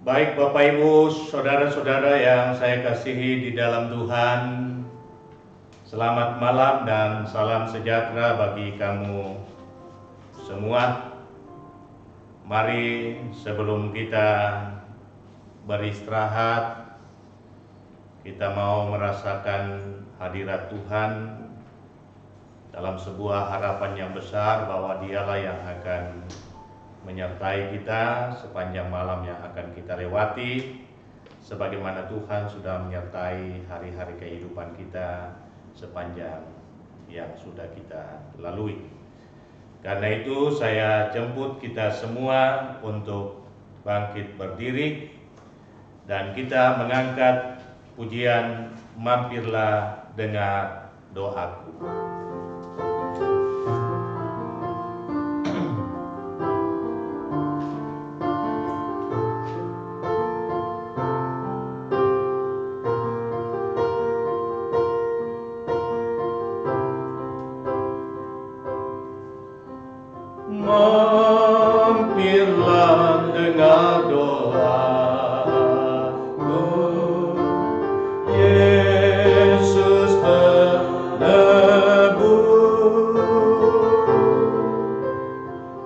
Baik Bapak Ibu, saudara-saudara yang saya kasihi di dalam Tuhan, selamat malam dan salam sejahtera bagi kamu semua. Mari sebelum kita beristirahat, kita mau merasakan hadirat Tuhan dalam sebuah harapan yang besar bahwa Dialah yang akan menyertai kita sepanjang malam yang akan kita lewati, sebagaimana Tuhan sudah menyertai hari-hari kehidupan kita sepanjang yang sudah kita lalui. Karena itu saya jemput kita semua untuk bangkit berdiri dan kita mengangkat pujian Mampirlah Dengar Doaku. Mampirlah dengar doaku, Yesus penebus.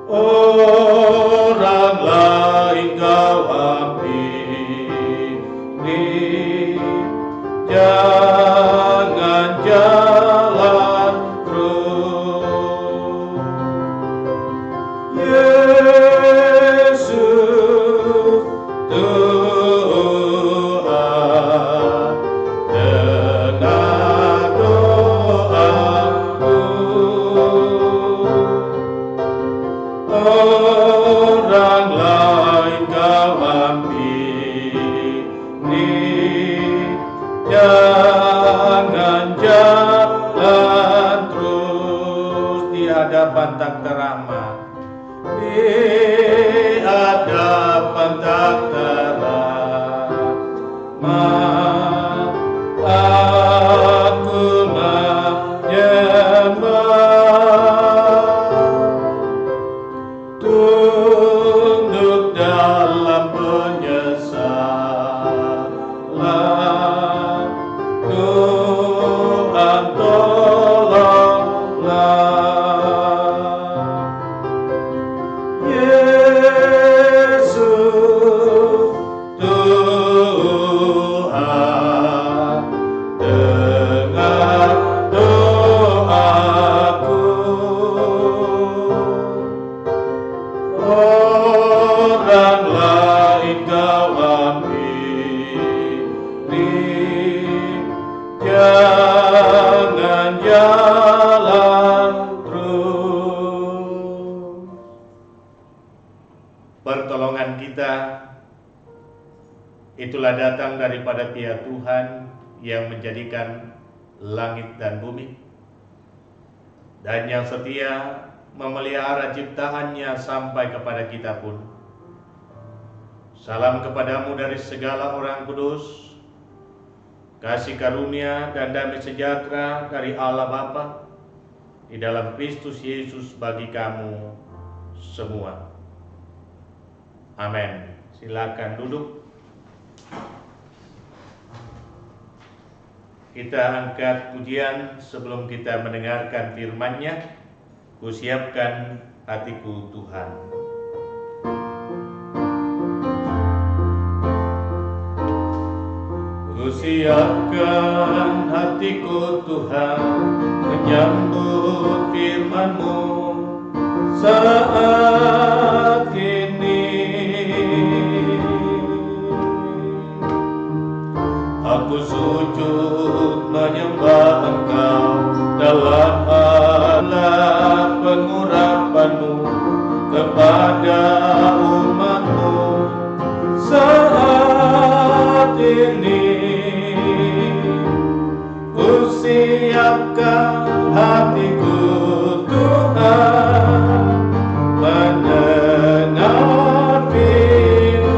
Orang lain kau ampiri, jangan jalan terus. Yesus, Tuhan, dengar doaku. Orang lain kau ampiri, jangan jalan terus di hadapan tak terama. Di hadapan tak terama, aku menyembah, tunduk dalam penyesalan. Tuhan tolonglah. Yesus, Tuhan, dengar doaku. Orang lain kau ampiri, jangan jalan terus. Pertolongan kita itulah datang daripada Dia Tuhan yang menjadikan langit dan bumi, dan yang setia memelihara ciptaannya sampai kepada kita pun. Salam kepadamu dari segala orang kudus, kasih karunia dan damai sejahtera dari Allah Bapa di dalam Kristus Yesus bagi kamu semua. Amin. Silakan duduk. Kita angkat pujian sebelum kita mendengarkan firman-Nya. Kusiapkan hatiku Tuhan. Kusiapkan hatiku Tuhan, menyambut firman-Mu saat ini. Aku sujud menyembah Engkau dalam Allah pengurapan-Mu kepada umat-Mu saat ini. Kusiapkan hatiku Tuhan, mendengar firman-Mu.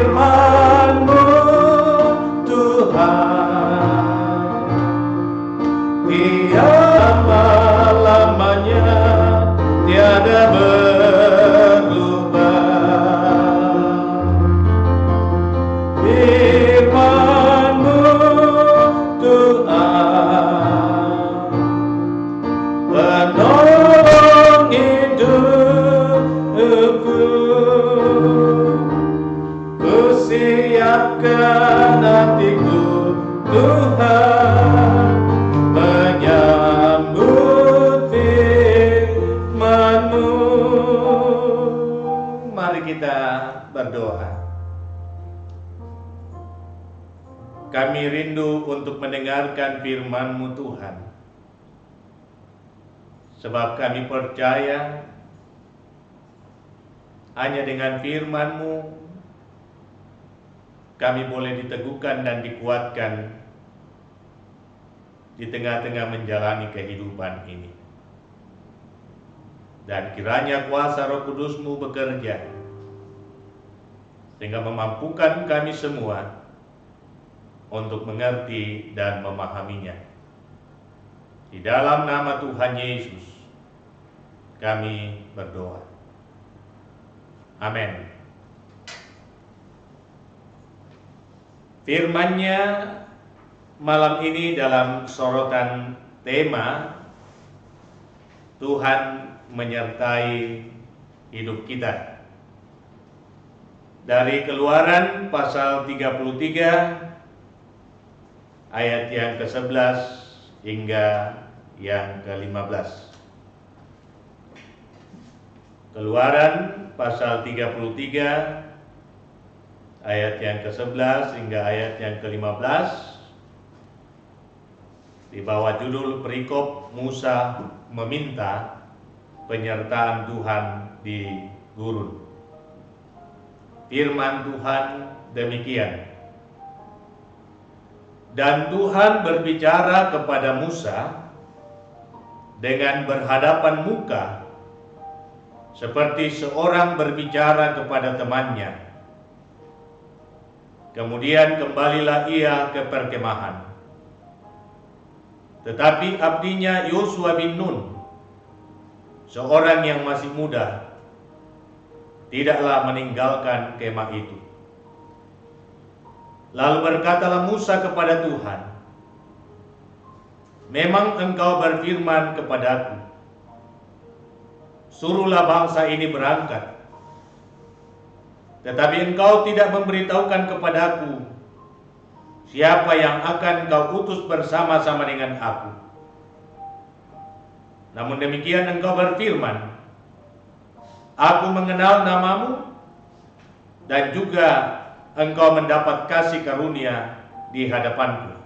Firman-Mu Tuhan, Firman-Mu Tuhan, penolong hidupku. Ku siapkan hatiku Tuhan, menyambut firman-Mu. Mari kita berdoa. Kami rindu untuk mendengarkan firman-Mu Tuhan, sebab kami percaya hanya dengan firman-Mu kami boleh diteguhkan dan dikuatkan di tengah-tengah menjalani kehidupan ini. Dan kiranya kuasa Roh Kudus-Mu bekerja sehingga memampukan kami semua untuk mengerti dan memahaminya. Di dalam nama Tuhan Yesus kami berdoa. Amin. Firman-Nya malam ini dalam sorotan tema Tuhan menyertai hidup kita. Dari Keluaran pasal 33 ayat yang ke-11 hingga yang ke-15. Keluaran pasal 33 ayat yang ke-11 hingga ayat yang ke-15 di bawah judul perikop Musa meminta penyertaan Tuhan di gurun. Firman Tuhan demikian. Dan Tuhan berbicara kepada Musa dengan berhadapan muka, seperti seorang berbicara kepada temannya. Kemudian kembalilah ia ke perkemahan. Tetapi abdinya Yosua bin Nun, seorang yang masih muda, tidaklah meninggalkan kemah itu. Lalu berkatalah Musa kepada Tuhan, memang engkau berfirman kepadaku, suruhlah bangsa ini berangkat. Tetapi engkau tidak memberitahukan kepadaku siapa yang akan engkau utus bersama-sama dengan aku. Namun demikian engkau berfirman, aku mengenal namamu, dan juga engkau mendapat kasih karunia di hadapanku.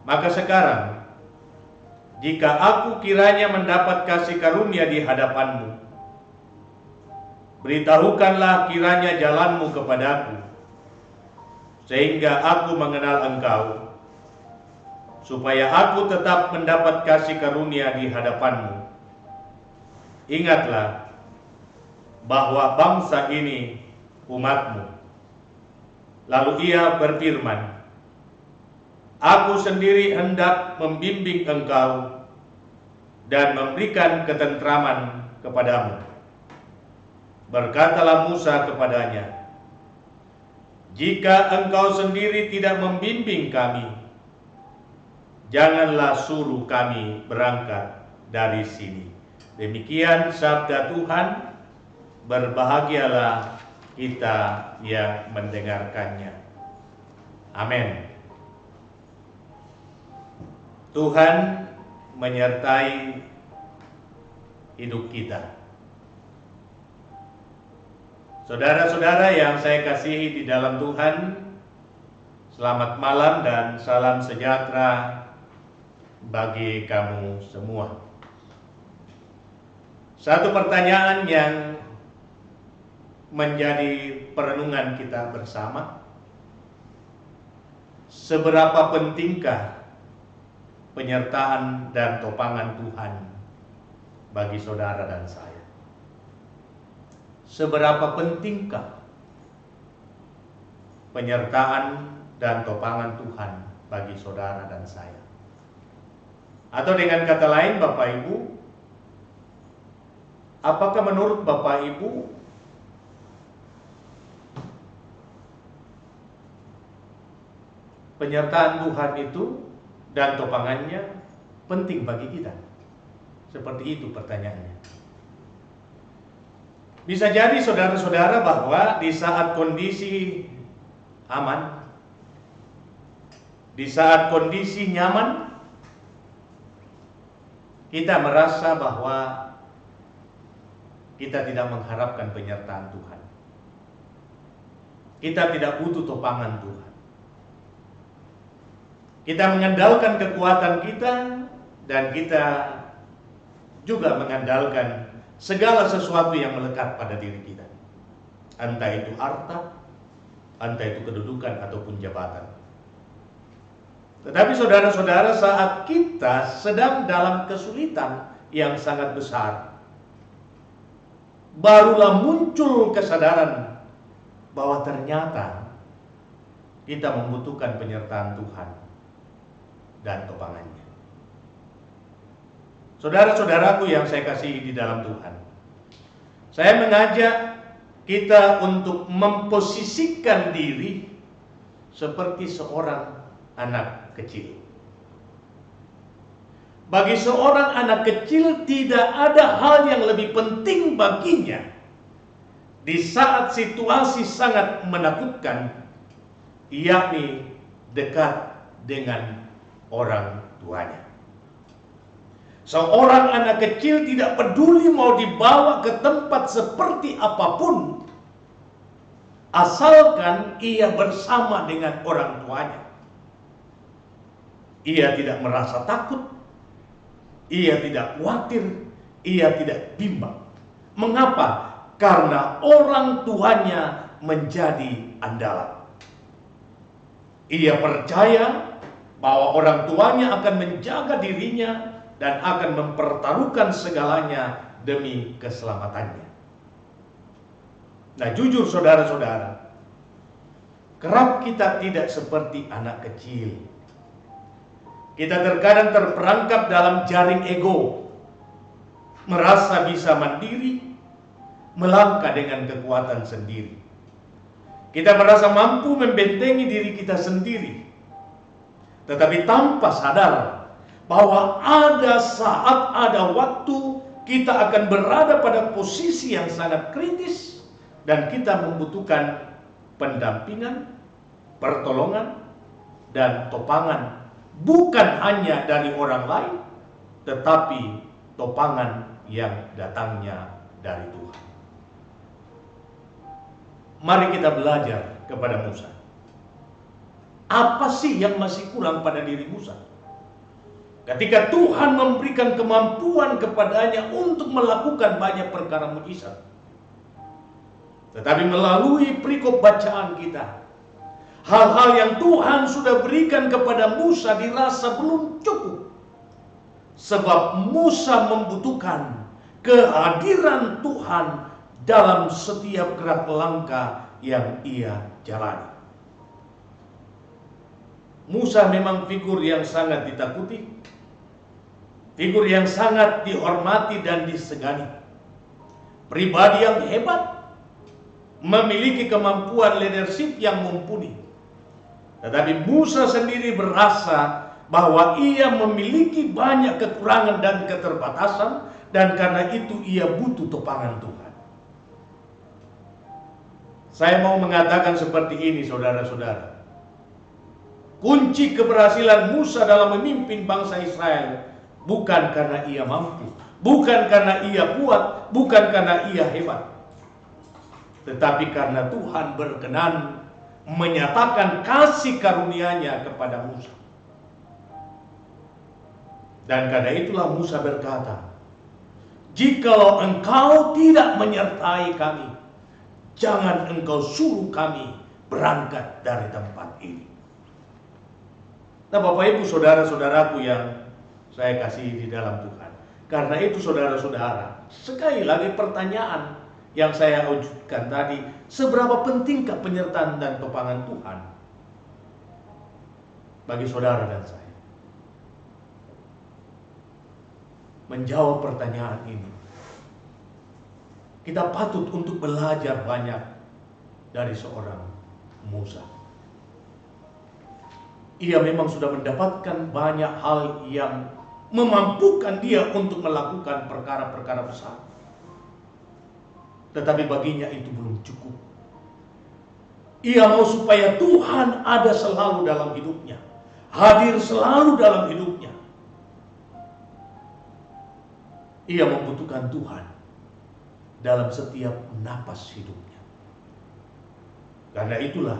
Maka sekarang, jika aku kiranya mendapat kasih karunia di hadapanmu, beritahukanlah kiranya jalanmu kepadaku, sehingga aku mengenal engkau, supaya aku tetap mendapat kasih karunia di hadapanmu. Ingatlah bahwa bangsa ini umatmu. Lalu ia berfirman, aku sendiri hendak membimbing engkau dan memberikan ketentraman kepadamu. Berkatalah Musa kepadanya, jika engkau sendiri tidak membimbing kami, janganlah suruh kami berangkat dari sini. Demikian sabda Tuhan, berbahagialah kita yang mendengarkannya. Amin. Tuhan menyertai hidup kita. Saudara-saudara yang saya kasihi di dalam Tuhan, selamat malam dan salam sejahtera bagi kamu semua. Satu pertanyaan yang menjadi perenungan kita bersama, seberapa pentingkah penyertaan dan topangan Tuhan bagi saudara dan saya? Seberapa pentingkah penyertaan dan topangan Tuhan bagi saudara dan saya? Atau dengan kata lain, Bapak Ibu, apakah menurut Bapak Ibu penyertaan Tuhan itu dan topangannya penting bagi kita? Seperti itu pertanyaannya. Bisa jadi saudara-saudara bahwa di saat kondisi aman, di saat kondisi nyaman, kita merasa bahwa kita tidak mengharapkan penyertaan Tuhan. Kita tidak butuh topangan Tuhan. Kita mengandalkan kekuatan kita dan kita juga mengandalkan segala sesuatu yang melekat pada diri kita. Entah itu harta, entah itu kedudukan ataupun jabatan. Tetapi saudara-saudara, saat kita sedang dalam kesulitan yang sangat besar, barulah muncul kesadaran bahwa ternyata kita membutuhkan penyertaan Tuhan dan topangannya. Saudara-saudaraku yang saya kasihi di dalam Tuhan, saya mengajak kita untuk memposisikan diri seperti seorang anak kecil. Bagi seorang anak kecil tidak ada hal yang lebih penting baginya di saat situasi sangat menakutkan, yakni dekat dengan orang tuanya. Seorang anak kecil tidak peduli mau dibawa ke tempat seperti apapun, asalkan ia bersama dengan orang tuanya. Ia tidak merasa takut, ia tidak khawatir, ia tidak bimbang. Mengapa? Karena orang tuanya menjadi andalan. Ia percaya bahwa orang tuanya akan menjaga dirinya dan akan mempertaruhkan segalanya demi keselamatannya. Nah, jujur saudara-saudara, kerap kita tidak seperti anak kecil. Kita terkadang terperangkap dalam jaring ego, merasa bisa mandiri, melangkah dengan kekuatan sendiri. Kita merasa mampu membentengi diri kita sendiri, tetapi tanpa sadar bahwa ada saat, ada waktu kita akan berada pada posisi yang sangat kritis dan kita membutuhkan pendampingan, pertolongan, dan topangan. Bukan hanya dari orang lain, tetapi topangan yang datangnya dari Tuhan. Mari kita belajar kepada Musa. Apa sih yang masih kurang pada diri Musa? Ketika Tuhan memberikan kemampuan kepadanya untuk melakukan banyak perkara mukjizat. Tetapi melalui perikop bacaan kita, hal-hal yang Tuhan sudah berikan kepada Musa dirasa belum cukup. Sebab Musa membutuhkan kehadiran Tuhan dalam setiap gerak langkah yang ia jalani. Musa memang figur yang sangat ditakuti, figur yang sangat dihormati dan disegani. Pribadi yang hebat, memiliki kemampuan leadership yang mumpuni. Tetapi Musa sendiri berasa bahwa ia memiliki banyak kekurangan dan keterbatasan, dan karena itu ia butuh topangan Tuhan. Saya mau mengatakan seperti ini, saudara-saudara. Kunci keberhasilan Musa dalam memimpin bangsa Israel bukan karena ia mampu, bukan karena ia kuat, bukan karena ia hebat, tetapi karena Tuhan berkenan menyatakan kasih karunia-Nya kepada Musa. Dan karena itulah Musa berkata, "Jikalau engkau tidak menyertai kami, jangan engkau suruh kami berangkat dari tempat ini." Nah, Bapak Ibu saudara-saudaraku yang saya kasihi di dalam Tuhan, karena itu saudara-saudara, sekali lagi pertanyaan yang saya wujudkan tadi, seberapa pentingkah penyertaan dan topangan Tuhan bagi saudara dan saya? Menjawab pertanyaan ini, kita patut untuk belajar banyak dari seorang Musa. ia memang sudah mendapatkan banyak hal yang memampukan dia untuk melakukan perkara-perkara besar. Tetapi baginya itu belum cukup. Ia mau supaya Tuhan ada selalu dalam hidupnya, hadir selalu dalam hidupnya. Ia membutuhkan Tuhan dalam setiap napas hidupnya. Karena itulah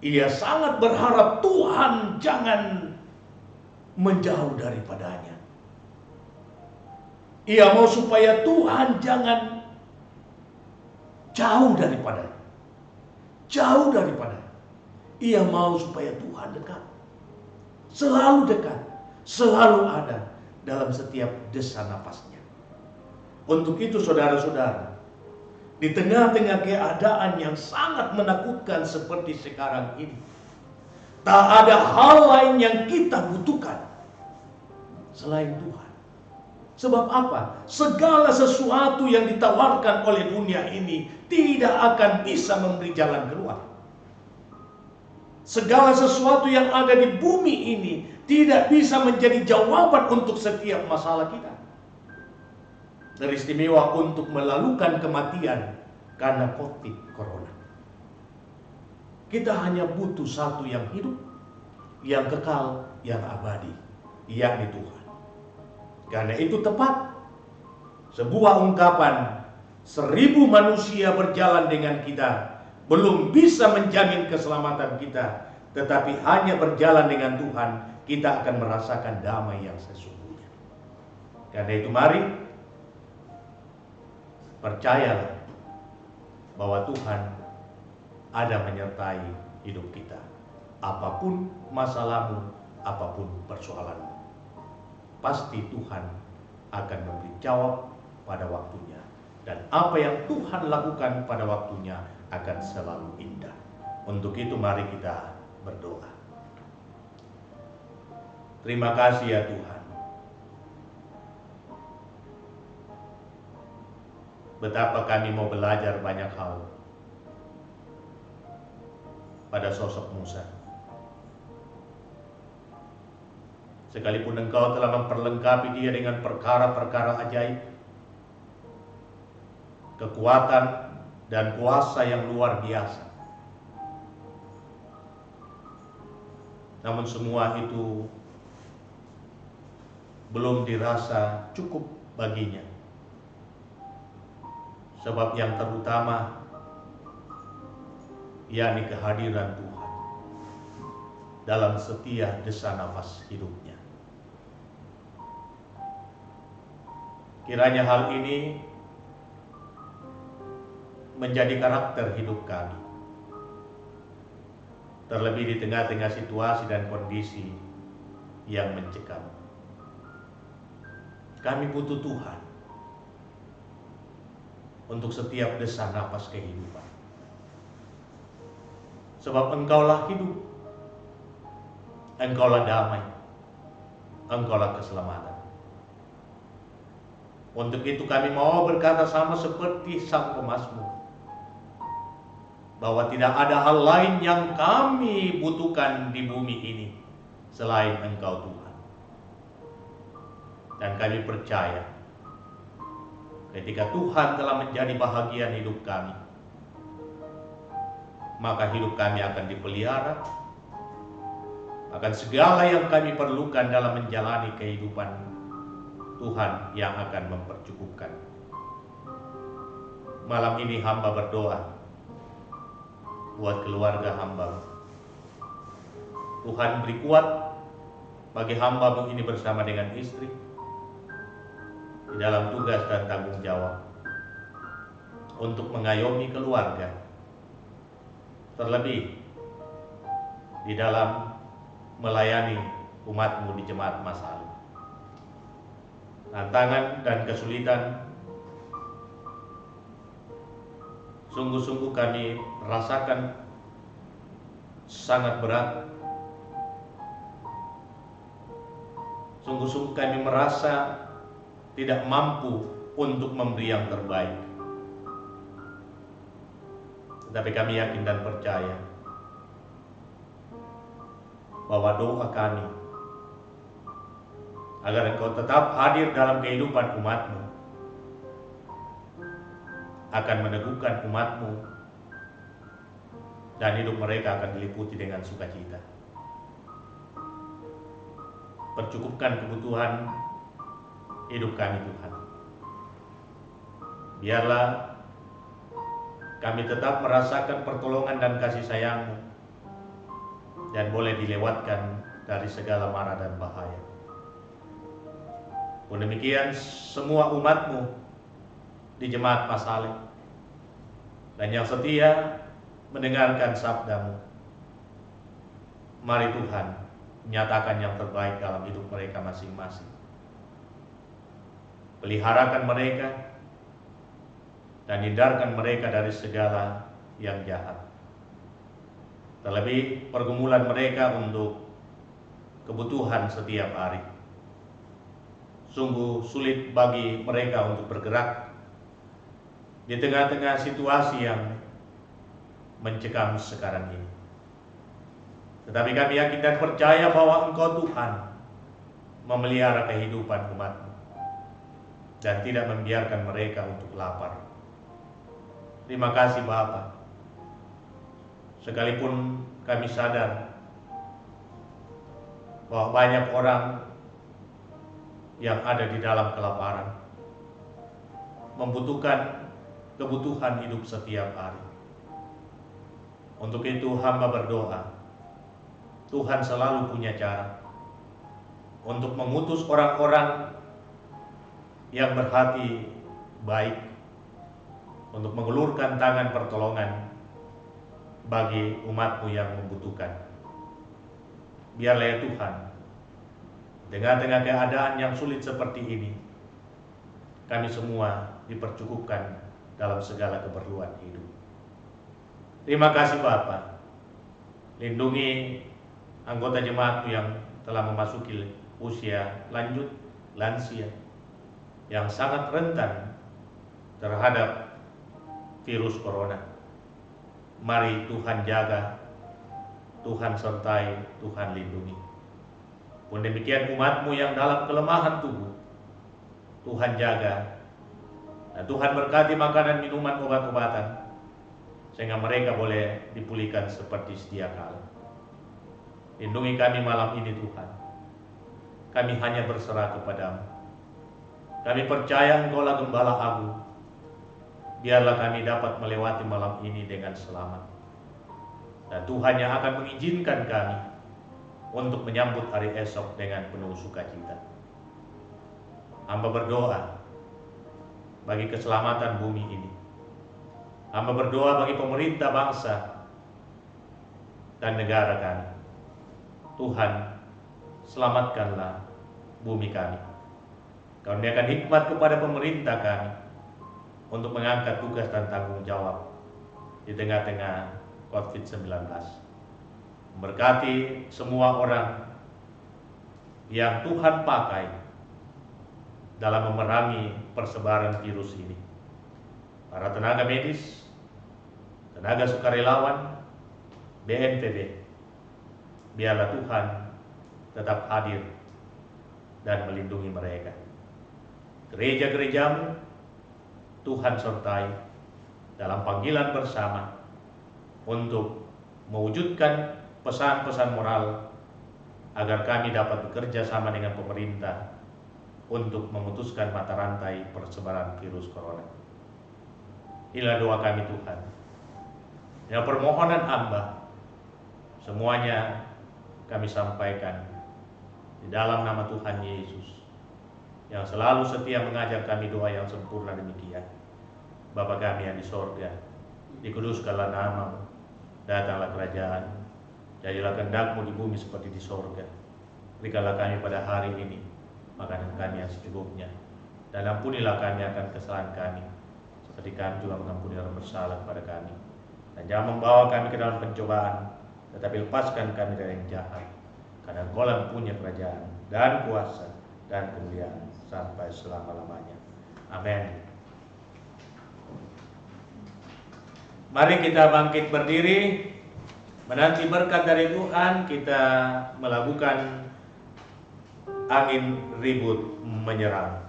ia sangat berharap Tuhan jangan menjauh daripadanya. Ia mau supaya Tuhan jangan jauh daripadanya. Jauh daripadanya. Ia mau supaya Tuhan dekat. Selalu dekat. Selalu ada dalam setiap desa napasnya. Untuk itu saudara-saudara, di tengah-tengah keadaan yang sangat menakutkan seperti sekarang ini, tak ada hal lain yang kita butuhkan selain Tuhan. Sebab apa? Segala sesuatu yang ditawarkan oleh dunia ini tidak akan bisa memberi jalan keluar. Segala sesuatu yang ada di bumi ini tidak bisa menjadi jawaban untuk setiap masalah kita. Teristimewa untuk melalukan kematian karena COVID Corona. Kita hanya butuh satu yang hidup, yang kekal, yang abadi, yakni Tuhan. Karena itu tepat sebuah ungkapan, 1000 manusia berjalan dengan kita belum bisa menjamin keselamatan kita, tetapi hanya berjalan dengan Tuhan kita akan merasakan damai yang sesungguhnya. Karena itu mari percayalah bahwa Tuhan ada menyertai hidup kita. Apapun masalahmu, apapun persoalanmu, pasti Tuhan akan memberi jawab pada waktunya. Dan apa yang Tuhan lakukan pada waktunya akan selalu indah. Untuk itu mari kita berdoa. Terima kasih ya Tuhan. Betapa kami mau belajar banyak hal pada sosok Musa. Sekalipun Engkau telah memperlengkapi dia dengan perkara-perkara ajaib, kekuatan dan kuasa yang luar biasa. Namun semua itu belum dirasa cukup baginya. Sebab yang terutama yakni kehadiran Tuhan dalam setiap desa nafas hidupnya. Kiranya hal ini menjadi karakter hidup kami. Terlebih di tengah-tengah situasi dan kondisi yang mencekam. Kami butuh Tuhan untuk setiap desa nafas kehidupan. Sebab Engkaulah hidup, Engkaulah damai, Engkaulah keselamatan. Untuk itu kami mau berkata sama seperti sang pemazmur, bahwa tidak ada hal lain yang kami butuhkan di bumi ini selain Engkau Tuhan. Dan kami percaya ketika Tuhan telah menjadi bahagian hidup kami, maka hidup kami akan dipelihara, akan segala yang kami perlukan dalam menjalani kehidupan Tuhan yang akan mempercukupkan. Malam ini hamba berdoa buat keluarga hamba. Tuhan beri kuat bagi hamba ini bersama dengan istri di dalam tugas dan tanggung jawab untuk mengayomi keluarga, terlebih di dalam melayani umatmu di jemaat Masalu. Tantangan dan kesulitan sungguh-sungguh kami rasakan sangat berat. Sungguh-sungguh kami merasa tidak mampu untuk memberi yang terbaik. Tetapi kami yakin dan percaya bahwa doa kami agar Engkau tetap hadir dalam kehidupan umat-Mu, akan meneguhkan umat-Mu, dan hidup mereka akan diliputi dengan sukacita. Percukupkan kebutuhan hidup kami, Tuhan. Biarlah kami tetap merasakan pertolongan dan kasih sayang-Mu, dan boleh dilewatkan dari segala mara dan bahaya. Pun demikian semua umat-Mu di Jemaat Masaleh dan yang setia mendengarkan sabda-Mu, mari Tuhan nyatakan yang terbaik dalam hidup mereka masing-masing. Peliharakan mereka dan hindarkan mereka dari segala yang jahat. Terlebih pergumulan mereka untuk kebutuhan setiap hari. Sungguh sulit bagi mereka untuk bergerak di tengah-tengah situasi yang mencekam sekarang ini. Tetapi kami yakin dan percaya bahwa Engkau Tuhan memelihara kehidupan umat-Mu dan tidak membiarkan mereka untuk lapar. Terima kasih Bapa. Sekalipun kami sadar bahwa banyak orang yang ada di dalam kelaparan, membutuhkan kebutuhan hidup setiap hari. Untuk itu hamba berdoa, Tuhan selalu punya cara untuk mengutus orang-orang yang berhati baik untuk mengulurkan tangan pertolongan bagi umat-Mu yang membutuhkan. Biarlah ya Tuhan, dengan keadaan yang sulit seperti ini, kami semua dipercukupkan dalam segala keperluan hidup. Terima kasih Bapa. Lindungi anggota jemaat yang telah memasuki usia lanjut, lansia, yang sangat rentan terhadap virus corona. Mari Tuhan jaga, Tuhan sertai, Tuhan lindungi. Pun demikian umat-Mu yang dalam kelemahan tubuh, Tuhan jaga, dan Tuhan berkati makanan, minuman, obat-obatan, sehingga mereka boleh dipulihkan seperti sedia kala. Lindungi kami malam ini Tuhan. Kami hanya berserah kepada-Mu. Kami percaya Engkau-lah Gembala Agung. Biarlah kami dapat melewati malam ini dengan selamat. Dan Tuhan yang akan mengizinkan kami untuk menyambut hari esok dengan penuh sukacita. Hamba berdoa bagi keselamatan bumi ini. Hamba berdoa bagi pemerintah bangsa dan negara kami. Tuhan, selamatkanlah bumi kami. Karuniakan hikmat kepada pemerintah kami untuk mengangkat tugas dan tanggung jawab di tengah-tengah COVID-19. Berkati semua orang yang Tuhan pakai dalam memerangi persebaran virus ini. Para tenaga medis, tenaga sukarelawan, BNPB, biarlah Tuhan tetap hadir dan melindungi mereka. Gereja-gereja-Mu, Tuhan sertai dalam panggilan bersama untuk mewujudkan pesan-pesan moral agar kami dapat bekerja sama dengan pemerintah untuk memutuskan mata rantai persebaran virus corona. Inilah doa kami Tuhan. Ya, permohonan hamba semuanya kami sampaikan di dalam nama Tuhan Yesus yang selalu setia mengajar kami doa yang sempurna demikian. Bapa kami yang di sorga, dikuduskanlah nama-Mu, datanglah kerajaan, jadilah kehendak-Mu di bumi seperti di sorga. Berikanlah kami pada hari ini makanan kami yang secukupnya, dan ampunilah kami akan kesalahan kami, seperti kami juga mengampuni orang bersalah kepada kami. Dan jangan membawa kami ke dalam pencobaan, tetapi lepaskan kami dari yang jahat. Karena Engkau-lah punya kerajaan dan kuasa dan kemuliaan sampai selama-lamanya. Amin. Mari kita bangkit berdiri Menanti berkat dari Tuhan, kita melakukan angin ribut menyerang.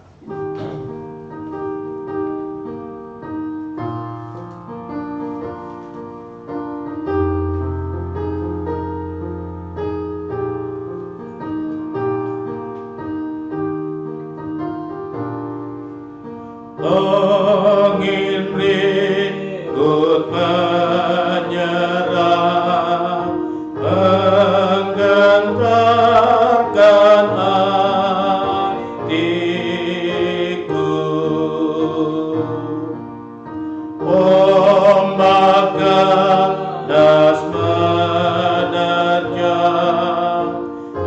Angin ribut menyerang, menggentarkan hatiku. Ombak ganas menerjang,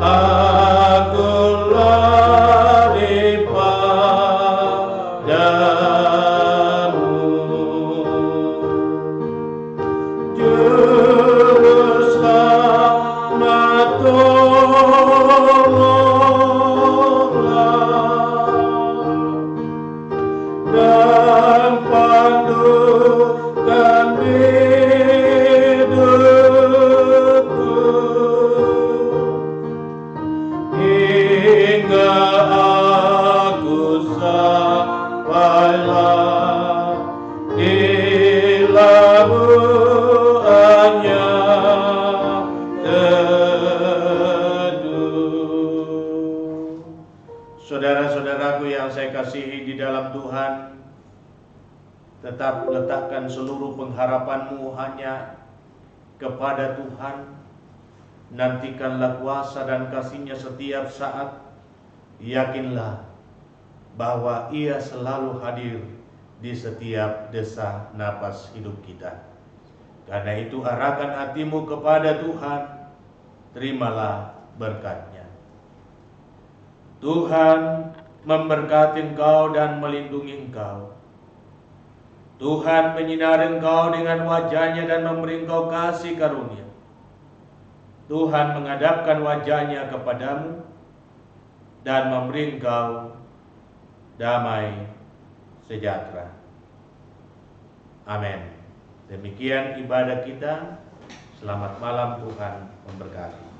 aku lari padamu. Juru selamat, tolonglah dan pandukan hidupku hingga aku sampailah di labuannya teduh. Saudara-saudaraku yang saya kasihi di dalam Tuhan, tetap letakkan seluruh pengharapanmu hanya kepada Tuhan. Nantikanlah kuasa dan kasih-Nya setiap saat. Yakinlah bahwa Ia selalu hadir di setiap desa napas hidup kita. Karena itu arahkan hatimu kepada Tuhan, terimalah berkat-Nya. Tuhan memberkati engkau dan melindungi engkau. Tuhan menyinari engkau dengan wajah-Nya dan memberi engkau kasih karunia. Tuhan menghadapkan wajah-Nya kepadamu dan memberi engkau damai sejahtera. Amin. Demikian ibadah kita. Selamat malam, Tuhan memberkati.